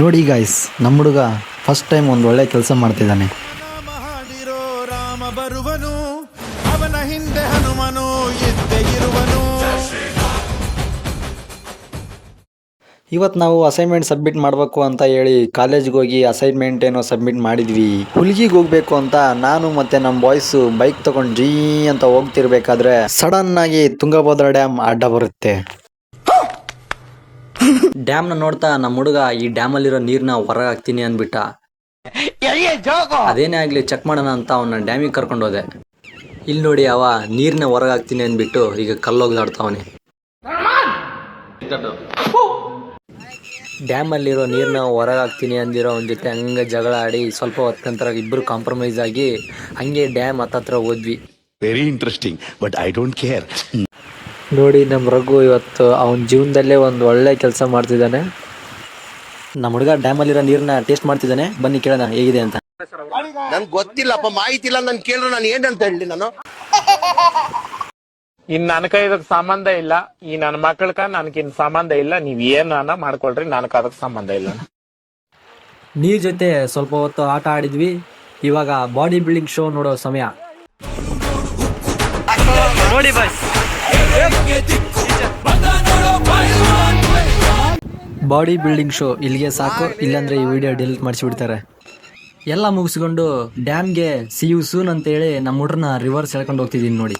ನೋಡಿ ಗಾಯ್ಸ್, ನಮ್ಮ ಹುಡುಗ ಫಸ್ಟ್ ಟೈಮ್ ಒಂದು ಒಳ್ಳೆ ಕೆಲಸ ಮಾಡ್ತಿದ್ದಾನೆ. ಮಾಡಿರೋ ರಾಮ ಬರುವನು, ಅವನ ಹಿಂದೆ ಹನುಮನು ಇದ್ದೇ ಇರುವನು. ಇವತ್ತು ನಾವು ಅಸೈನ್ಮೆಂಟ್ ಸಬ್ಮಿಟ್ ಮಾಡಬೇಕು ಅಂತ ಹೇಳಿ ಕಾಲೇಜ್ಗೆ ಹೋಗಿ ಅಸೈನ್ಮೆಂಟ್ ಏನೋ ಸಬ್ಮಿಟ್ ಮಾಡಿದ್ವಿ. ಹುಲ್ಗಿಗೆ ಹೋಗ್ಬೇಕು ಅಂತ ನಾನು ಮತ್ತೆ ನಮ್ಮ ಬಾಯ್ಸು ಬೈಕ್ ತಗೊಂಡು ಜೀ ಅಂತ ಹೋಗ್ತಿರ್ಬೇಕಾದ್ರೆ ಸಡನ್ ಆಗಿ ತುಂಗಭದ್ರಾ ಡ್ಯಾಮ್ ಅಡ್ಡ ಬರುತ್ತೆ. ಡ್ಯಾಮ್ನ ನೋಡ್ತಾ ನಮ್ಮ ಹುಡುಗ ಈ ಡ್ಯಾಮಲ್ಲಿರೋ ನೀರ್ನ ಹೊರಗೆ ಹಾಕ್ತೀನಿ ಅಂದ್ಬಿಟ್ಟ. ಅದೇನೇ ಆಗ್ಲಿ ಚೆಕ್ ಮಾಡೋಣ ಅಂತ ಅವನ್ನ ಡ್ಯಾಮಿಗೆ ಕರ್ಕೊಂಡು ಹೋದೆ. ಇಲ್ಲಿ ನೋಡಿ, ಅವ ನೀರ್ನ ಹೊರಗೆ ಹಾಕ್ತೀನಿ ಅಂದ್ಬಿಟ್ಟು ಈಗ ಕಲ್ಲೋಗ್ದಾಡ್ತಾವನೆ. ಡ್ಯಾಮಲ್ಲಿರೋ ನೀರ್ನ ಹೊರಗೆ ಹಾಕ್ತೀನಿ ಅಂದಿರೋ ಅವನ ಜೊತೆ ಹಂಗೆ ಜಗಳ ಆಡಿ ಸ್ವಲ್ಪ ಹೊತ್ತು ನಂತರ ಇಬ್ಬರು ಕಾಂಪ್ರಮೈಸ್ ಆಗಿ ಹಂಗೆ ಡ್ಯಾಮ್ ಹತ್ತತ್ರ ಹೋದ್ವಿ. Very interesting, but I don't care. ನೋಡಿ, ನಮ್ಮ ರಘು ಇವತ್ತು ಅವನ ಜೀವನದಲ್ಲೇ ಒಂದು ಒಳ್ಳೆ ಕೆಲಸ ಮಾಡ್ತಿದ್ದಾನೆ. ನಮ್ಮ ಹುಡುಗ ಡ್ಯಾಮಲ್ಲಿರೋ ನೀರನ್ನ ಟೇಸ್ಟ್ ಮಾಡ್ತಿದ್ದಾನೆ. ಬನ್ನಿ ಕೇಳೋಣ ಹೇಗಿದೆ ಅಂತ. ನನ್ಗೆ ಗೊತ್ತಿಲ್ಲಪ್ಪ, ಮಾಹಿತಿ ಇಲ್ಲ. ನಾನು ಕೇಳಿದ್ರೆ ನಾನು ಏನಂತ ಹೇಳಿ ನಾನು ಇನ್ ನನಕ ಇದಕ್ ಸಂಬಂಧ ಇಲ್ಲ. ಈ ನನ್ನ ಮಕ್ಕಳಕ ನನ್ಗಿನ್ ಸಂಬಂಧ ಇಲ್ಲ. ನೀವ್ ಏನಾನ ಮಾಡ್ಕೊಳ್ರಿ, ನನಕ ಅದಕ್ ಸಂಬಂಧ ಇಲ್ಲ. ನೀರ್ ಜೊತೆ ಸ್ವಲ್ಪ ಹೊತ್ತು ಆಟ ಆಡಿದ್ವಿ. ಇವಾಗ ಬಾಡಿ ಬಿಲ್ಡಿಂಗ್ ಶೋ ನೋಡೋ ಸಮಯ. ನೋಡಿ ಬಸ್, ಬಾಡಿ ಬಿಲ್ಡಿಂಗ್ ಶೋ ಇಲ್ಲಿಗೆ ಸಾಕು, ಇಲ್ಲಾಂದ್ರೆ ಈ ವಿಡಿಯೋ ಡಿಲೀಟ್ ಮಾಡಿಸಿಬಿಡ್ತಾರೆ. ಎಲ್ಲ ಮುಗಿಸ್ಕೊಂಡು ಡ್ಯಾಮ್ಗೆ ಸಿ ಯು ಸೂನ್ ಅಂತೇಳಿ ನಮ್ಮ ಹುಡ್ರನ್ನ ರಿವರ್ಸ್ ಎಳ್ಕೊಂಡು ಹೋಗ್ತಿದ್ದೀನಿ ನೋಡಿ.